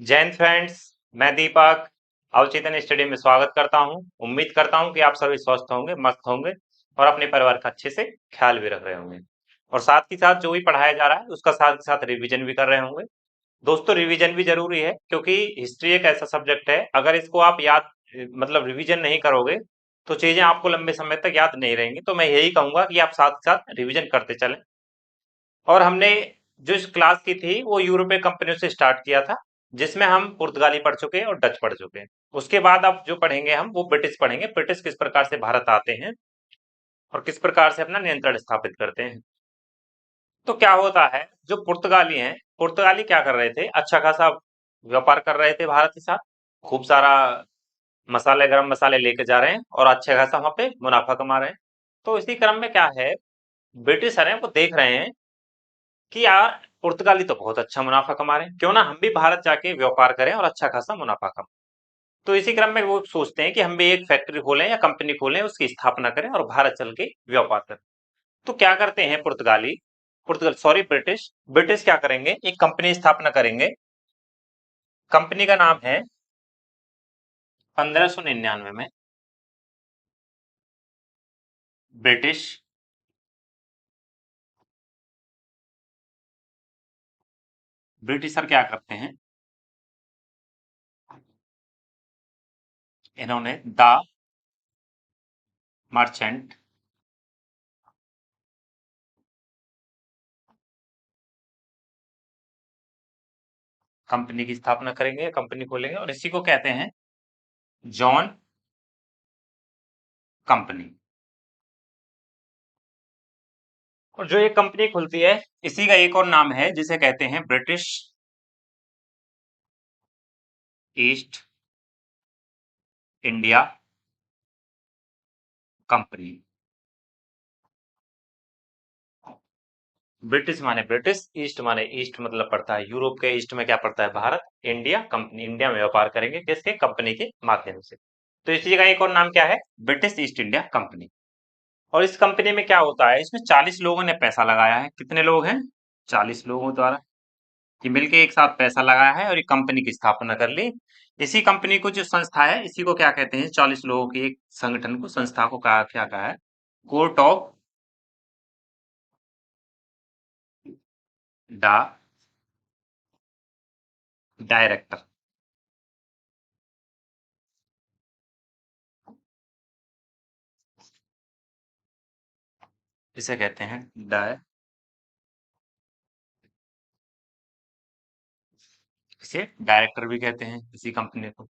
जय हिंद फ्रेंड्स। मैं दीपक अवचेतन स्टडी में स्वागत करता हूं। उम्मीद करता हूं कि आप सभी स्वस्थ होंगे, मस्त होंगे और अपने परिवार का अच्छे से ख्याल भी रख रहे होंगे। और साथ ही साथ जो भी पढ़ाया जा रहा है उसका साथ साथ रिवीजन भी कर रहे होंगे। दोस्तों, रिवीजन भी जरूरी है क्योंकि हिस्ट्री एक ऐसा सब्जेक्ट है, अगर इसको आप याद मतलब रिवीजन नहीं करोगे तो चीजें आपको लंबे समय तक याद नहीं रहेंगी। तो मैं यही कहूंगा कि आप साथ साथ रिवीजन करते चलें। और हमने जो इस क्लास की थी वो यूरोपीय कंपनियों से स्टार्ट किया था, जिसमें हम पुर्तगाली पढ़ चुके हैं और डच पढ़ चुके हैं। उसके बाद अब जो पढ़ेंगे हम वो ब्रिटिश पढ़ेंगे। ब्रिटिश किस प्रकार से भारत आते हैं और किस प्रकार से अपना नियंत्रण स्थापित करते हैं। तो क्या होता है, जो पुर्तगाली हैं, पुर्तगाली क्या कर रहे थे, अच्छा खासा व्यापार कर रहे थे भारत के साथ। खूब सारा मसाले, गरम मसाले लेके जा रहे हैं और अच्छे खासा वहां पे मुनाफा कमा रहे हैं। तो इसी क्रम में क्या है, ब्रिटिशर हैं वो देख रहे हैं कि यार पुर्तगाली तो बहुत अच्छा मुनाफा कमा रहे हैं, क्यों ना हम भी भारत जाके व्यापार करें और अच्छा खासा मुनाफा कमाएं। तो इसी क्रम में वो सोचते हैं कि हम भी एक फैक्ट्री खोलें या कंपनी खोलें, उसकी स्थापना करें और भारत चल के व्यापार करें। तो क्या करते हैं पुर्तगाली, पुर्तगाल सॉरी ब्रिटिश ब्रिटिश क्या करेंगे, एक कंपनी स्थापना करेंगे। कंपनी का नाम है 1599 में ब्रिटिश ब्रिटिशर क्या करते हैं, इन्होंने द मर्चेंट कंपनी की स्थापना करेंगे, कंपनी खोलेंगे और इसी को कहते हैं जॉन कंपनी। और जो ये कंपनी खुलती है, इसी का एक और नाम है जिसे कहते हैं British east India company. British माने ब्रिटिश, ईस्ट माने ईस्ट, मतलब पड़ता है यूरोप के, ईस्ट में क्या पड़ता है भारत। इंडिया कंपनी, इंडिया में व्यापार करेंगे किसके, कंपनी के माध्यम से। तो इसी का एक और नाम क्या है, ब्रिटिश ईस्ट इंडिया कंपनी। और इस कंपनी में क्या होता है, इसमें 40 लोगों ने पैसा लगाया है। कितने लोग हैं, 40 लोगों द्वारा कि मिलके एक साथ पैसा लगाया है और एक कंपनी की स्थापना कर ली। इसी कंपनी को, जो संस्था है, इसी को क्या कहते हैं, 40 लोगों की एक संगठन को, संस्था को कहा, क्या कहा है, कोर्ट ऑफ द डायरेक्टर। इसे कहते हैं इसे डायरेक्टर भी कहते हैं इसी कंपनी को।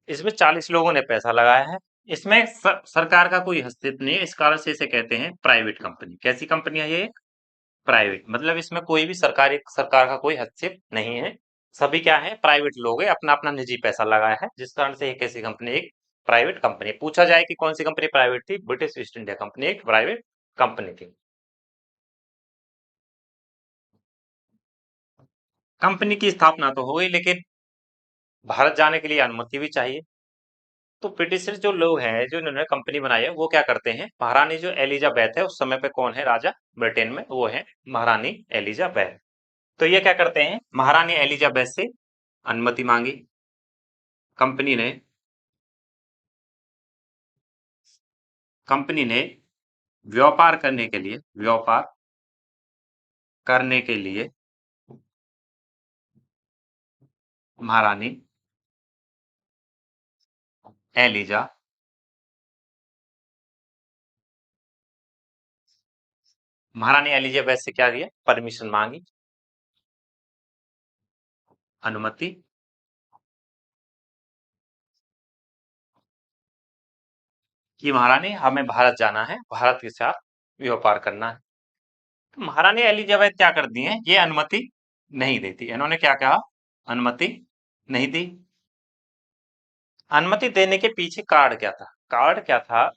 इसमें 40 लोगों ने पैसा लगाया है। इसमें सरकार का कोई हस्तक्षेप नहीं है, इस कारण से इसे कहते हैं प्राइवेट कंपनी। कैसी कंपनी है ये, प्राइवेट, मतलब इसमें कोई भी सरकारी, सरकार का कोई हस्तक्षेप नहीं है। सभी क्या है, प्राइवेट लोग हैं, अपना अपना निजी पैसा लगाया है, जिस कारण से एक ऐसी कंपनी, एक प्राइवेट कंपनी। पूछा जाए कि कौन सी कंपनी प्राइवेट थी, ब्रिटिश ईस्ट इंडिया कंपनी एक प्राइवेट कंपनी थी। कंपनी की स्थापना तो हो गई, लेकिन भारत जाने के लिए अनुमति भी चाहिए। तो ब्रिटिश जो लोग हैं, जो इन्होंने कंपनी बनाई है, वो क्या करते हैं, महारानी जो एलिजाबेथ है, उस समय पे कौन है राजा ब्रिटेन में, वो है महारानी एलिजाबेथ। तो ये क्या करते हैं, महारानी एलिजाबेथ से अनुमति मांगी कंपनी ने। कंपनी ने व्यापार करने के लिए, व्यापार करने के लिए महारानी एलिजा महारानी एलिजाबेथ से क्या किया, परमिशन मांगी, अनुमति, कि महारानी हमें भारत जाना है, भारत के साथ व्यापार करना है। तो महारानी एलिजाबेथ क्या कर दी है, ये अनुमति नहीं देती। इन्होंने क्या कहा, अनुमति नहीं दी। अनुमति देने के पीछे कार्ड क्या था, कार्ड क्या था,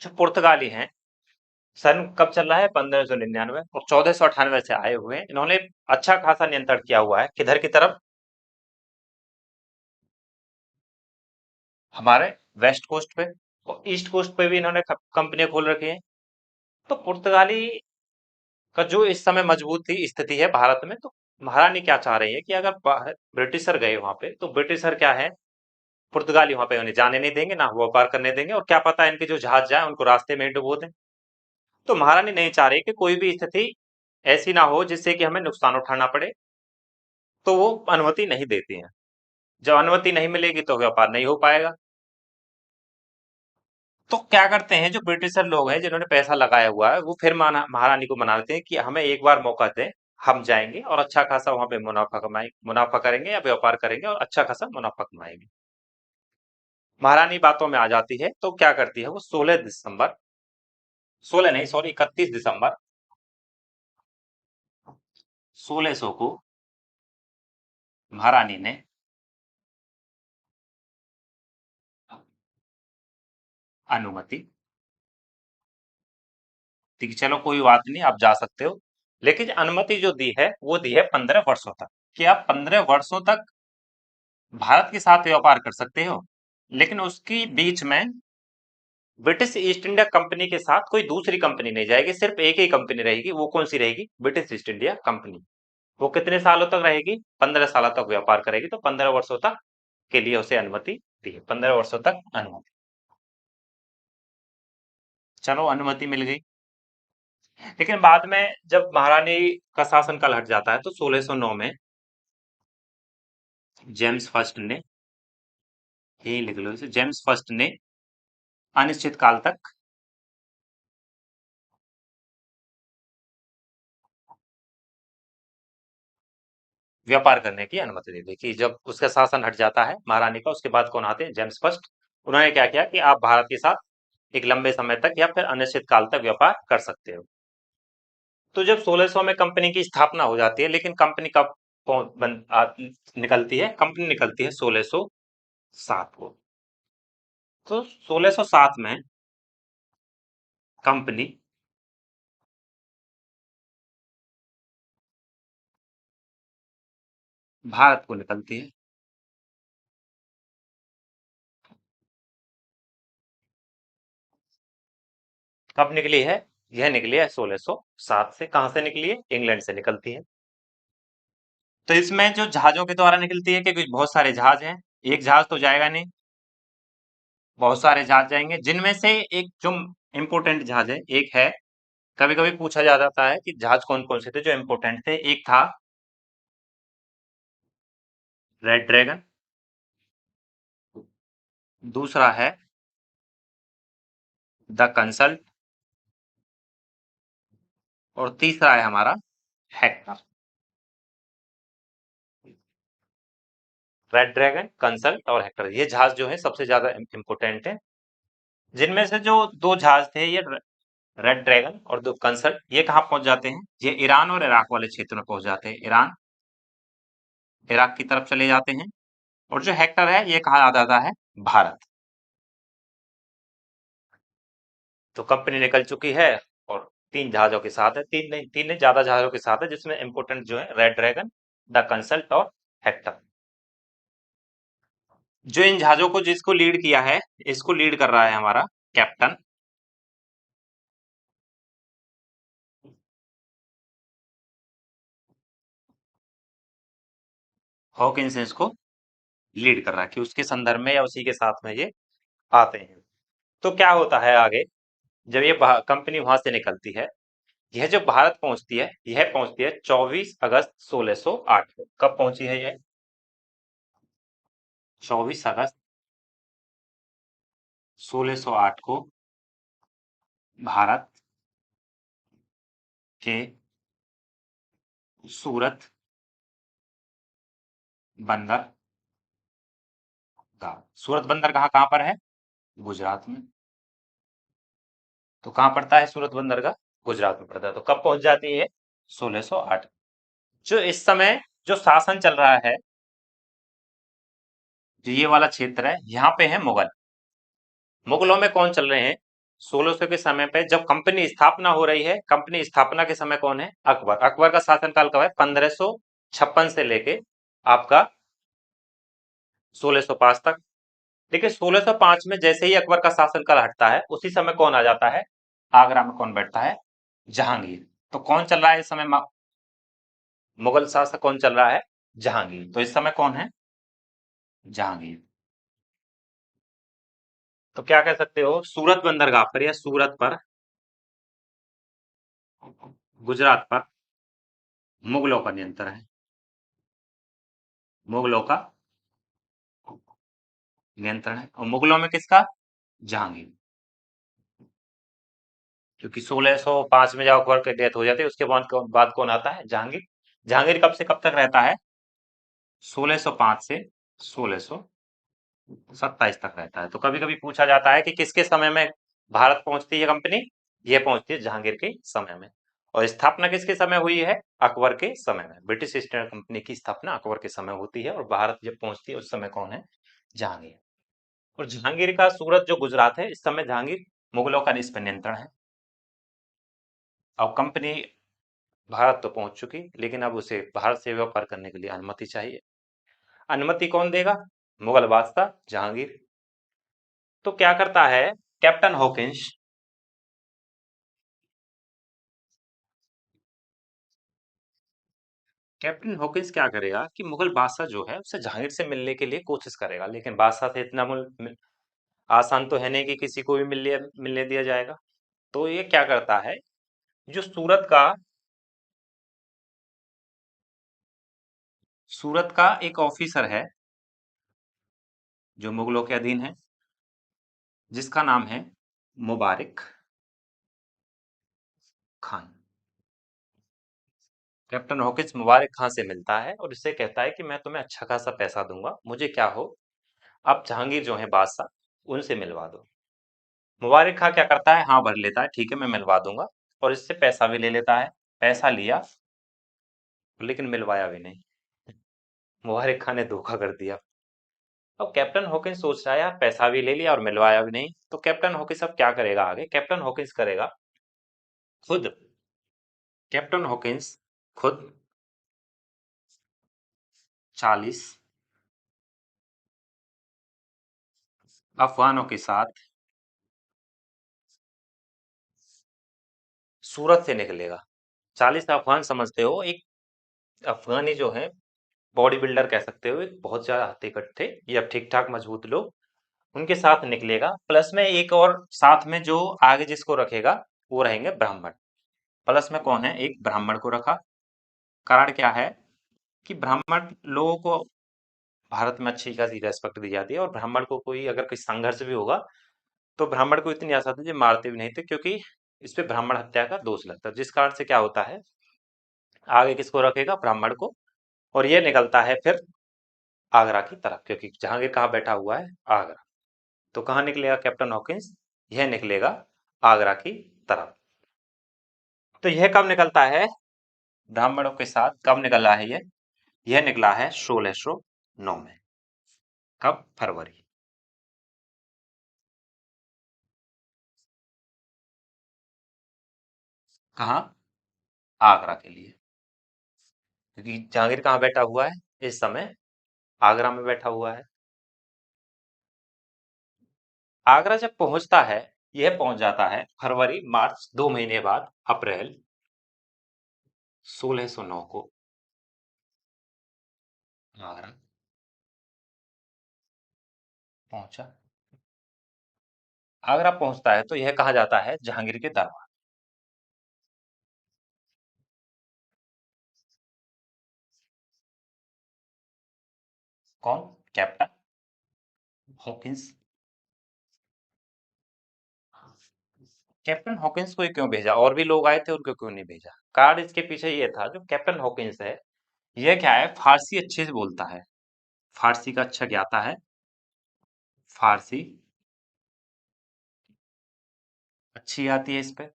जो पुर्तगाली हैं, सन कब चल रहा है, 1599 और 1498 से आए हुए हैं। इन्होंने अच्छा खासा नियंत्रण किया हुआ है, किधर की तरफ, हमारे वेस्ट कोस्ट पे और ईस्ट कोस्ट पे भी इन्होंने कंपनियां खोल रखी हैं। तो पुर्तगाली का जो इस समय मजबूत थी स्थिति है भारत में, तो महारानी क्या चाह रही है कि अगर ब्रिटिशर गए वहां पे तो ब्रिटिशर क्या है, पुर्तगाली वहां पे उन्हें जाने नहीं देंगे, ना व्यापार करने देंगे, और क्या पता इनके जो जहाज जाए उनको रास्ते में ही डुबो दें। तो महारानी नहीं चाह रही कि कोई भी स्थिति ऐसी ना हो जिससे कि हमें नुकसान उठाना पड़े, तो वो अनुमति नहीं देती हैं। जब अनुमति नहीं मिलेगी तो व्यापार नहीं हो पाएगा। तो क्या करते हैं जो ब्रिटिशर लोग हैं जिन्होंने पैसा लगाया हुआ है, वो फिर महारानी को मनाते हैं कि हमें एक बार मौका दें, हम जाएंगे और अच्छा खासा वहां पे मुनाफा करेंगे या व्यापार करेंगे और अच्छा खासा मुनाफा कमाएंगे। महारानी बातों में आ जाती है, तो क्या करती है वो 16 दिसंबर, 16 नहीं सॉरी 31 दिसंबर 1600 को महारानी ने अनुमति दी कि चलो कोई बात नहीं, आप जा सकते हो। लेकिन अनुमति जो दी है वो दी है 15 वर्षों तक, कि आप 15 वर्षों तक भारत के साथ व्यापार कर सकते हो। लेकिन उसकी बीच में ब्रिटिश ईस्ट इंडिया कंपनी के साथ कोई दूसरी कंपनी नहीं जाएगी, सिर्फ एक ही कंपनी रहेगी। वो कौन सी रहेगी? British east India company. वो कितने सालों तक रहेगी? 15 सालों तक व्यापार करेगी। तो 15 वर्षों तक के लिए उसे अनुमति दी है, 15 वर्षों तक अनुमति। चलो अनुमति मिल गई। लेकिन बाद में जब महारानी का शासनकाल हट जाता है तो 1609 में जेम्स फर्स्ट ने, यही लिख लो इसे, जेम्स फर्स्ट ने अनिश्चित काल तक व्यापार करने की अनुमति दे दी। कि जब उसका शासन हट जाता है महारानी का, उसके बाद कौन आते हैं? James first. उन्होंने क्या किया कि आप भारत के साथ एक लंबे समय तक या फिर अनिश्चित काल तक व्यापार कर सकते हो। तो जब 1600 में कंपनी की स्थापना हो जाती है, लेकिन कंपनी कब निकलती है? कंपनी निकलती है 1607 को। तो 1607 में कंपनी भारत को निकलती है। कब निकली है? यह निकली है 1607 से। कहां से निकली है? इंग्लैंड से निकलती है। तो इसमें जो जहाजों के द्वारा निकलती है, क्योंकि बहुत सारे जहाज हैं, एक जहाज तो जाएगा नहीं, बहुत सारे जहाज जाएंगे, जिनमें से एक जो इम्पोर्टेंट जहाज है, एक है, कभी कभी पूछा जा जाता है कि जहाज कौन कौन से थे जो इम्पोर्टेंट थे। एक था रेड ड्रैगन, दूसरा है द कंसल्ट, और तीसरा है हमारा हेक्टर। रेड ड्रैगन, कंसल्ट और हेक्टर, ये जहाज जो है सबसे ज्यादा इम्पोर्टेंट है। जिनमें से जो दो जहाज थे, ये रेड ड्रैगन और दो कंसल्ट, ये कहाँ पहुंच जाते हैं? ये ईरान और इराक वाले क्षेत्र में पहुंच जाते हैं। ईरान इराक की तरफ चले जाते हैं। और जो हेक्टर है ये कहाँ आ जाता है? भारत। तो कंपनी निकल चुकी है, और तीन जहाजों के साथ है, तीन नहीं, तीन नहीं ज्यादा जहाजों के साथ है, जिसमें इंपोर्टेंट जो है रेड ड्रैगन, द कंसल्ट और हेक्टर। जो इन जहाजों को जिसको लीड किया है, इसको लीड कर रहा है हमारा कैप्टन हॉकिंस, इसको लीड कर रहा है कि उसके संदर्भ में या उसी के साथ में ये आते हैं। तो क्या होता है आगे? जब ये कंपनी वहां से निकलती है, यह जो भारत पहुंचती है, यह पहुंचती है 24 अगस्त 1608 को। कब पहुंची है यह? 24 अगस्त 1608 को भारत के सूरत बंदर का। सूरत बंदर कहाँ कहाँ पर है? गुजरात में। तो कहाँ पड़ता है सूरत बंदर का? गुजरात में पड़ता है। तो कब पहुंच जाती है? 1608। जो इस समय जो शासन चल रहा है, जो ये वाला क्षेत्र है, यहाँ पे है मुगल। मुगलों में कौन चल रहे हैं? 1600 के समय पे जब कंपनी स्थापना हो रही है, कंपनी स्थापना के समय कौन है? अकबर। अकबर का शासनकाल कब है? 1556 से लेके आपका 1605 तक। देखिए 1605 में जैसे ही अकबर का शासनकाल हटता है, उसी समय कौन आ जाता है? आगरा में कौन बैठता है? जहांगीर। तो कौन चल रहा है इस समय? मुगल शासक कौन चल रहा है? जहांगीर। तो इस समय कौन है? जहांगीर। तो क्या कह सकते हो, सूरत बंदरगाह पर या सूरत पर, गुजरात पर मुगलों का नियंत्रण है। मुगलों का नियंत्रण है। और मुगलों में किसका? जहांगीर। क्योंकि 1605 में जब अकबर की डेथ हो जाती है, उसके बाद कौन आता है? जहांगीर। जहांगीर कब से कब तक रहता है? 1605 से 1627 तक रहता है। तो कभी कभी पूछा जाता है कि किसके समय में भारत पहुंचती है कंपनी? ये पहुंचती है जहांगीर के समय में। और स्थापना किसके समय हुई है? अकबर के समय में। ब्रिटिश ईस्ट इंडिया कंपनी की स्थापना अकबर के समय होती है, और भारत जब पहुंचती है उस समय कौन है? जहांगीर। और जहांगीर का सूरत जो गुजरात है, इस समय जहांगीर मुगलों का इस पर नियंत्रण है। अब कंपनी भारत तो पहुंच चुकी, लेकिन अब उसे भारत से व्यापार करने के लिए अनुमति चाहिए। अनुमति कौन देगा? मुगल बादशाह जहांगीर। तो क्या करता है कैप्टन हॉकिंस? कैप्टन हॉकिंस क्या करेगा कि मुगल बादशाह जो है उससे जहांगीर से मिलने के लिए कोशिश करेगा, लेकिन बादशाह से इतना आसान तो है नहीं कि किसी को भी मिलने दिया जाएगा। तो ये क्या करता है, जो सूरत का एक ऑफिसर है जो मुगलों के अधीन है, जिसका नाम है मुबारिक खान। कैप्टन हॉकिंस मुबारक खां से मिलता है और इससे कहता है कि मैं तुम्हें अच्छा खासा पैसा दूंगा, मुझे क्या हो, आप जहांगीर जो है बादशाह, उनसे मिलवा दो। मुबारक खां क्या करता है, हाँ भर लेता है, ठीक है मैं मिलवा दूंगा, और इससे पैसा भी ले लेता है। पैसा लिया, लेकिन मिलवाया भी नहीं। मुबारक खां ने धोखा कर दिया। अब कैप्टन हॉकिंस सोच रहा है यार, पैसा भी ले लिया और मिलवाया भी नहीं, तो कैप्टन हॉकिंस अब क्या करेगा आगे? कैप्टन हॉकिंस करेगा खुद कैप्टन हॉकिंस खुद 40 अफगानों के साथ सूरत से निकलेगा। 40 अफगान समझते हो, एक अफगानी जो है बॉडी बिल्डर कह सकते हो, एक बहुत ज्यादा हत्तेकट थे या ठीक ठाक मजबूत लोग, उनके साथ निकलेगा। प्लस में एक और साथ में जो आगे जिसको रखेगा वो रहेंगे ब्राह्मण। प्लस में कौन है? एक ब्राह्मण को रखा। कारण क्या है कि ब्राह्मण लोगों को भारत में अच्छी खासी रेस्पेक्ट दी जाती है, और ब्राह्मण को कोई अगर कोई संघर्ष भी होगा तो ब्राह्मण को इतनी आसानी से मारते भी नहीं थे, क्योंकि इस पे ब्राह्मण हत्या का दोष लगता है। जिस कारण से क्या होता है, आगे किसको रखेगा? ब्राह्मण को। और ये निकलता है फिर आगरा की तरफ, क्योंकि जहांगीर कहाँ बैठा हुआ है? आगरा। तो कहाँ निकलेगा कैप्टन हॉकिंस? यह निकलेगा आगरा की तरफ। तो यह कब निकलता है? ब्राह्मणों के साथ कब निकला है ये? यह निकला है 1609 में। कब? फरवरी। कहाँ? आगरा के लिए। क्योंकि जहांगीर कहाँ बैठा हुआ है इस समय? आगरा में बैठा हुआ है। आगरा जब पहुंचता है, यह पहुंच जाता है फरवरी मार्च, 2 महीने बाद अप्रैल 1609 को आगरा पहुंचा। आगरा पहुंचता है तो यह कहा जाता है जहांगीर के दरबार। कौन? Captain Hawkins. कैप्टन हॉकिंस को ही क्यों भेजा? और भी लोग आए थे, उनको क्यों नहीं भेजा? कारण इसके पीछे ये था, जो कैप्टन हॉकिंस है, यह क्या है, फारसी अच्छे से बोलता है, फारसी का अच्छा ज्ञाता है, फारसी अच्छी आती है इस पे।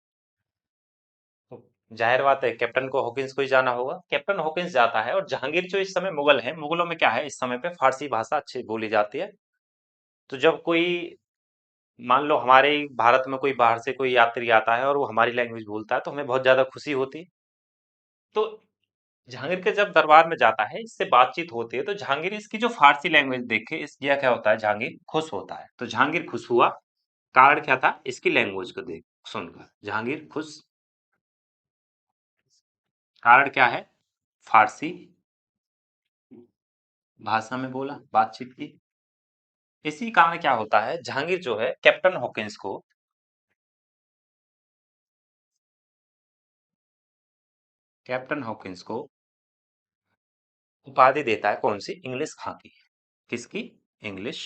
तो जाहिर बात है कैप्टन को हॉकिंस को ही जाना होगा। कैप्टन हॉकिंस जाता है, और जहांगीर जो इस समय मुगल है, मुगलों में क्या है इस समय पे फारसी भाषा अच्छी बोली जाती है। तो जब कोई, मान लो हमारे ही भारत में कोई बाहर से कोई यात्री आता है और वो हमारी लैंग्वेज बोलता है, तो हमें बहुत ज्यादा खुशी होती है। तो जहांगीर के जब दरबार में जाता है, इससे बातचीत होती है, तो जहांगीर इसकी जो फारसी लैंग्वेज देखे, इस यह क्या होता है, जहांगीर खुश होता है। तो जहांगीर खुश हुआ, कारण क्या था? इसकी लैंग्वेज को देख सुनकर जहांगीर खुश। कारण क्या है? फारसी भाषा में बोला, बातचीत की। इसी कारण क्या होता है, जहांगीर जो है कैप्टन हॉकिंस को उपाधि देता है, कौन सी, इंग्लिश खां की। किसकी, इंग्लिश।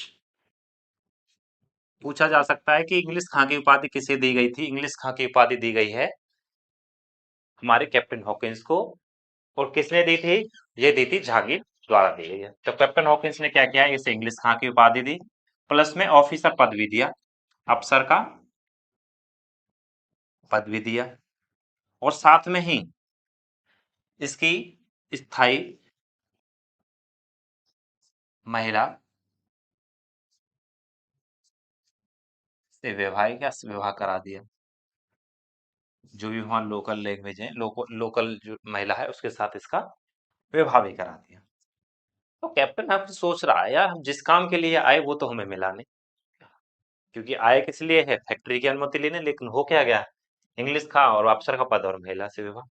पूछा जा सकता है कि इंग्लिश खां की उपाधि किसे दी गई थी। इंग्लिश खां की उपाधि दी गई है हमारे कैप्टन हॉकिंस को। और किसने दी थी, ये दी थी जहांगीर द्वारा दी गई है। तो कैप्टन हॉकिंस ने क्या किया, इसे इंग्लिश खां की उपाधि दी, प्लस में ऑफिसर पद भी दिया, अफसर का पद भी दिया, और साथ में ही इसकी स्थायी महिला से विवाह करा दिया। जो भी वहाँ लोकल लैंग्वेज है, लोकल जो महिला है उसके साथ इसका विवाह भी करा दिया। तो कैप्टन अब सोच रहा है, यार हम जिस काम के लिए आए वो तो हमें मिला नहीं। क्योंकि आए किस लिए है, फैक्ट्री की अनुमति लेने, लेकिन हो क्या गया, इंग्लिश का और अफसर का पद और महिला से विवाह।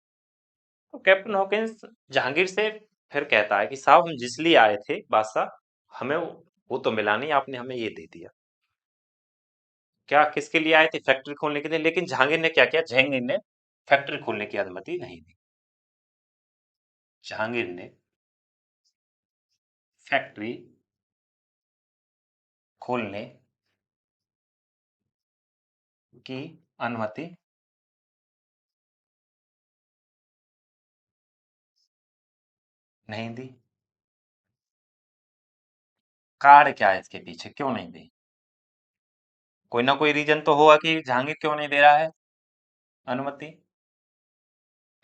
तो कैप्टन हॉकिंस जहांगीर से फिर कहता है कि साहब हम जिस लिए आए थे बादशाह, हमें वो तो मिला नहीं, आपने हमें ये दे दिया। क्या किसके लिए आए थे, फैक्ट्री खोलने के लिए, लेकिन जहांगीर ने क्या किया, जहांगीर ने फैक्ट्री खोलने की अनुमति नहीं दी। जहांगीर ने फैक्ट्री खोलने की अनुमति नहीं दी। कारण क्या है इसके पीछे, क्यों नहीं दी, कोई ना कोई रीजन तो होगा कि जहांगीर क्यों नहीं दे रहा है अनुमति।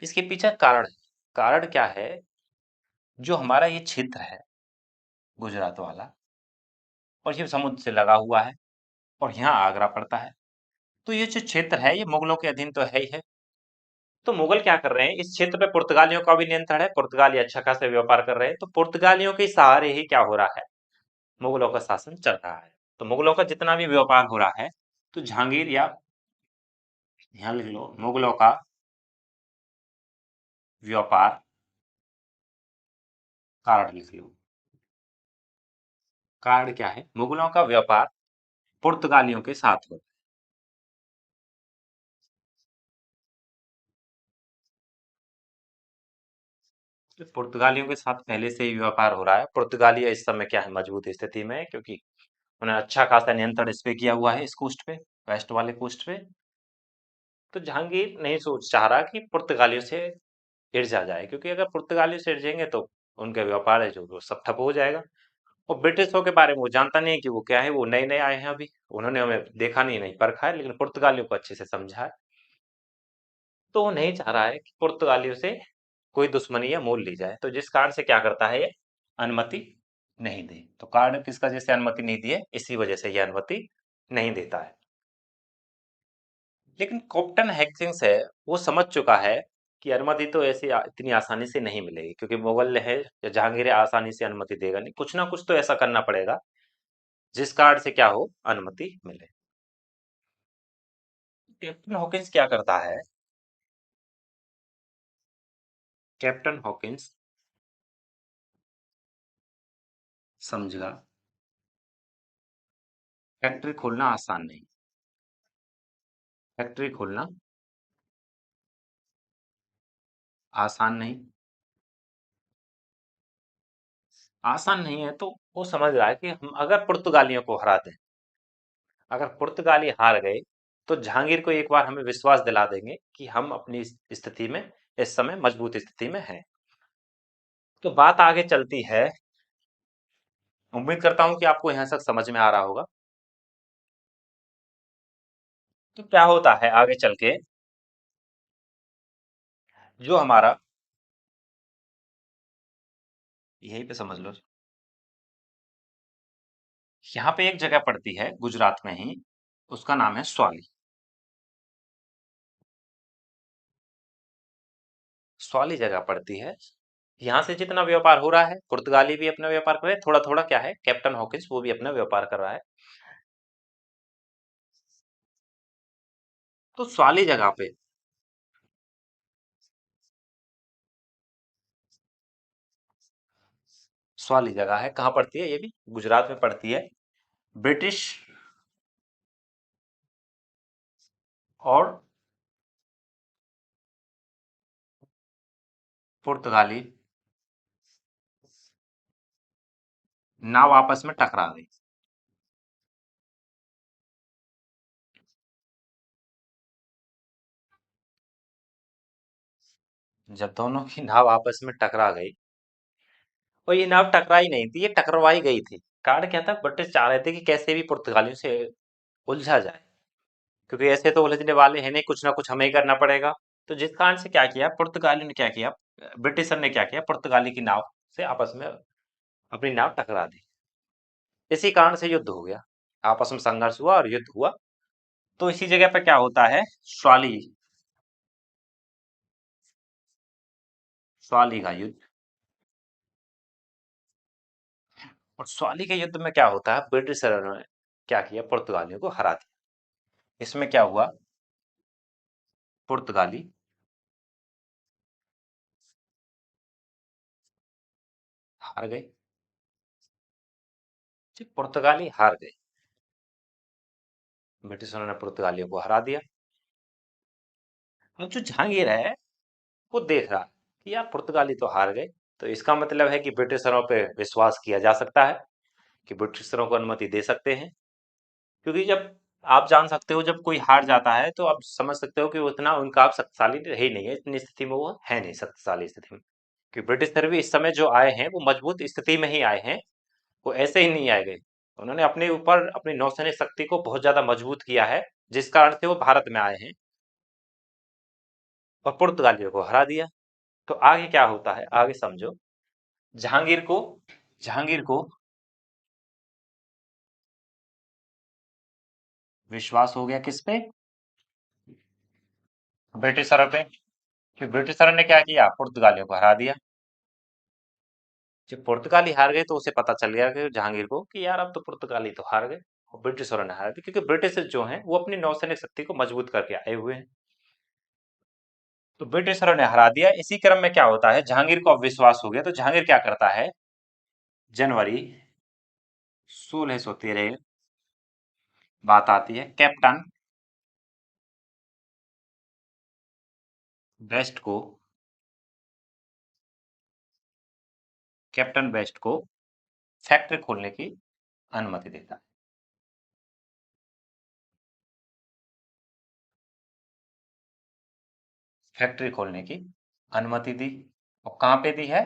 इसके पीछे कारण है। कारण क्या है, जो हमारा ये क्षेत्र है गुजरात वाला, और ये समुद्र से लगा हुआ है, और यहाँ आगरा पड़ता है, तो ये जो क्षेत्र है ये मुगलों के अधीन तो है ही है। तो मुगल क्या कर रहे हैं, इस क्षेत्र पे पुर्तगालियों का भी नियंत्रण है, पुर्तगाली अच्छा खासा व्यापार कर रहे हैं, तो पुर्तगालियों के सहारे ही क्या हो रहा है, मुगलों का शासन चल रहा है। तो मुगलों का जितना भी व्यापार हो रहा है, तो जहांगीर, या यहाँ लिख लो, मुगलों का व्यापार, कारण लिख लो। कारण क्या है, मुगलों का व्यापार पुर्तगालियों के साथ हो। तो पुर्तगालियों के साथ पहले से ही व्यापार हो रहा है। पुर्तगाली इस समय क्या है, मजबूत स्थिति में है, क्योंकि उन्होंने अच्छा खासा नियंत्रण इस पे किया हुआ है, इस कोस्ट पे, वेस्ट वाले कोस्ट पे। तो जहांगीर नहीं सोच चाह रहा कि पुर्तगालियों से ईर्ष्या जाए, क्योंकि अगर पुर्तगालियों से ईर्षेंगे तो उनके व्यापार है जो वो सब ठप हो जाएगा। और ब्रिटिशों के बारे में वो जानता नहीं है कि वो क्या है, वो नए नए आए हैं अभी, उन्होंने हमें देखा नहीं परखा है, लेकिन पुर्तगालियों को अच्छे से समझा है। तो वो नहीं चाह रहा है कि पुर्तगालियों से कोई दुश्मनी या मोल ली जाए, तो जिस कारण से क्या करता है, ये अनुमति नहीं दी। तो कारण किसका, जैसे अनुमति नहीं दी है, इसी वजह से ये अनुमति नहीं देता है। लेकिन कैप्टन हैस्टिंग्स है, वो समझ चुका है कि अनुमति तो ऐसी इतनी आसानी से नहीं मिलेगी, क्योंकि मुगल है या जहांगीर है, आसानी से अनुमति देगा नहीं, कुछ ना कुछ तो ऐसा करना पड़ेगा जिस कारण से क्या हो, अनुमति मिले। कैप्टन हॉकिंस क्या करता है, कैप्टन हॉकिंस समझा, फैक्ट्री खोलना आसान नहीं, फैक्ट्री खोलना आसान नहीं, आसान नहीं है, तो वो समझ रहा है कि हम अगर पुर्तगालियों को हरा दें, अगर पुर्तगाली हार गए, तो जहांगीर को एक बार हमें विश्वास दिला देंगे कि हम अपनी स्थिति में इस समय मजबूत स्थिति में हैं। तो बात आगे चलती है, उम्मीद करता हूं कि आपको यहां तक समझ में आ रहा होगा। तो क्या होता है आगे चल के, जो हमारा, यहीं पे समझ लो, यहाँ पे एक जगह पड़ती है गुजरात में ही, उसका नाम है स्वाली। स्वाली जगह पड़ती है, यहाँ से जितना व्यापार हो रहा है, पुर्तगाली भी अपना व्यापार कर रहे हैं, थोड़ा थोड़ा क्या है, कैप्टन हॉकिंस वो भी अपना व्यापार कर रहा है। तो स्वाली जगह पे वाली जगह है, कहाँ पड़ती है? ये भी गुजरात में पड़ती है। ब्रिटिश और पुर्तगाली नाव आपस में टकरा गई। जब दोनों की नाव आपस में टकरा गई, और ये नाव टकराई नहीं थी, ये टकरवाई गई थी। कारण क्या था? ब्रिटिश चाह रहे थे कि कैसे भी पुर्तगालियों से उलझा जाए, क्योंकि ऐसे तो उलझने वाले हैं नहीं, कुछ ना कुछ हमें ही करना पड़ेगा। तो जिस कारण से क्या किया पुर्तगालियों ने, क्या किया ब्रिटिशर ने, क्या किया पुर्तगाली की नाव से आपस में अपनी नाव टकरा दी। इसी कारण से युद्ध हो गया, आपस में संघर्ष हुआ और युद्ध हुआ। तो इसी जगह पर क्या होता है? स्वाली, स्वाली का युद्ध। और स्वाली के युद्ध में क्या होता है? ब्रिटिशरों ने क्या किया? पुर्तगालियों को हरा दिया। इसमें क्या हुआ? पुर्तगाली हार गए। जी, पुर्तगाली हार गए। ब्रिटिशरों ने पुर्तगालियों को हरा दिया। अब जो जहांगीर है, वो देख रहा कि यार पुर्तगाली तो हार गए, तो इसका मतलब है कि ब्रिटिशरों पे विश्वास किया जा सकता है, कि ब्रिटिशरों को अनुमति दे सकते हैं। क्योंकि जब आप जान सकते हो, जब कोई हार जाता है तो आप समझ सकते हो कि उतना उनका आप शक्तिशाली है ही नहीं है, इतनी स्थिति में वो है नहीं शक्तिशाली स्थिति में। कि ब्रिटिशर भी इस समय जो आए हैं वो मजबूत स्थिति में ही आए हैं, वो ऐसे ही नहीं आए गए। उन्होंने अपने ऊपर अपनी नौसैनिक शक्ति को बहुत ज्यादा मजबूत किया है, जिस कारण से वो भारत में आए हैं और पुर्तगालियों को हरा दिया। तो आगे क्या होता है, आगे समझो। जहांगीर को जहांगीर को विश्वास हो गया किस पे? ब्रिटिशरों पे। फिर ब्रिटिशरों ने क्या किया? पुर्तगालियों को हरा दिया। जब पुर्तगाली हार गए तो उसे पता चल गया कि जहांगीर को कि यार अब तो पुर्तगाली तो हार गए और ब्रिटिशरों ने हार दिया, क्योंकि ब्रिटिश जो हैं वो अपनी नौसैनिक शक्ति को मजबूत करके आए हुए हैं। तो ब्रिटिशरों ने हरा दिया। इसी क्रम में क्या होता है? जहांगीर को अब विश्वास हो गया, तो जहांगीर क्या करता है? जनवरी 1613 बात आती है, बेस्ट को कैप्टन बेस्ट को फैक्ट्री खोलने की अनुमति देता है। फैक्ट्री खोलने की अनुमति दी। और कहाँ पे दी है?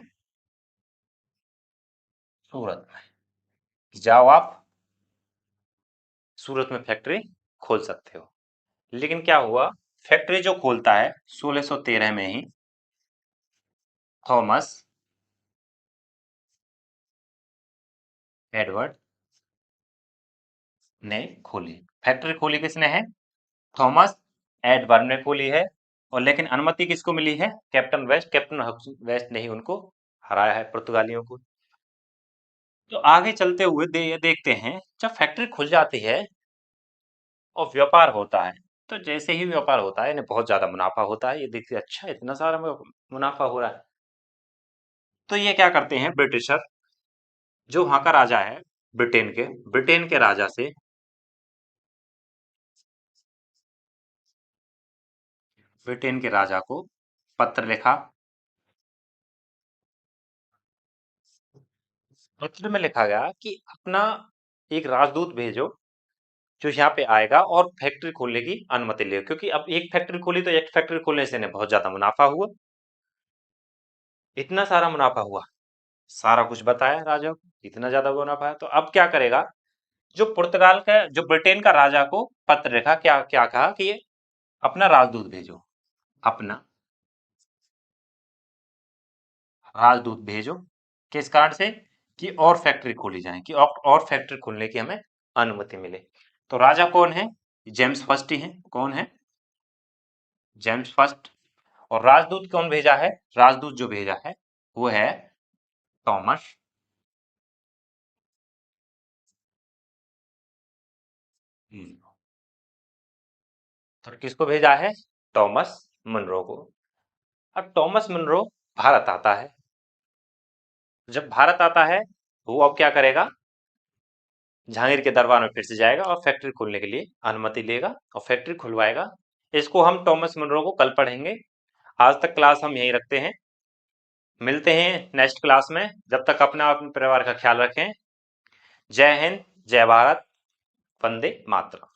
सूरत में। जाओ आप सूरत में फैक्ट्री खोल सकते हो। लेकिन क्या हुआ? फैक्ट्री जो खोलता है 1613 में ही थॉमस एडवर्ड ने खोली। फैक्ट्री खोली किसने है? थॉमस एडवर्ड ने खोली है। और लेकिन अनुमति किसको मिली है? Captain waste. कैप्टन वेस्ट ने ही उनको हराया है, पुर्तगालियों को। तो आगे चलते हुए देखते हैं, जब फैक्ट्री खुल जाती है और व्यापार होता है, तो जैसे ही व्यापार होता है इन्हें बहुत ज्यादा मुनाफा होता है। ये देखते हैं, अच्छा इतना सारा मुनाफा हो रहा है। तो ये क्या करते हैं ब्रिटिशर, जो वहां का राजा है ब्रिटेन के राजा से ब्रिटेन के राजा को पत्र लिखा। पत्र में लिखा गया कि अपना एक राजदूत भेजो, जो यहाँ पे आएगा और फैक्ट्री खोलने की अनुमति ले, क्योंकि अब एक फैक्ट्री खोली तो एक फैक्ट्री खोलने से इन्हें बहुत ज्यादा मुनाफा हुआ। इतना सारा मुनाफा हुआ, सारा कुछ बताया राजा को, इतना ज्यादा मुनाफा है। तो अब क्या करेगा? जो पुर्तगाल का, जो ब्रिटेन का राजा को पत्र लिखा, क्या क्या कहा कि ये अपना राजदूत भेजो, अपना राजदूत भेजो। किस कारण से? कि और फैक्ट्री खोली जाए, कि और फैक्ट्री खोलने की हमें अनुमति मिले। तो राजा कौन है? जेम्स फर्स्ट ही है। कौन है? James first. और राजदूत कौन भेजा है? राजदूत जो भेजा है वो है थॉमस। तो किसको भेजा है? थॉमस मनरो को। अब थॉमस मनरो भारत आता है। जब भारत आता है वो अब क्या करेगा, जहांगीर के दरबार में फिर से जाएगा और फैक्ट्री खोलने के लिए अनुमति लेगा और फैक्ट्री खुलवाएगा। इसको हम टॉमस मुनरो को कल पढ़ेंगे। आज तक क्लास हम यहीं रखते हैं, मिलते हैं नेक्स्ट क्लास में। जब तक अपना अपने परिवार का ख्याल रखें। जय हिंद, जय भारत, वंदे मातरम।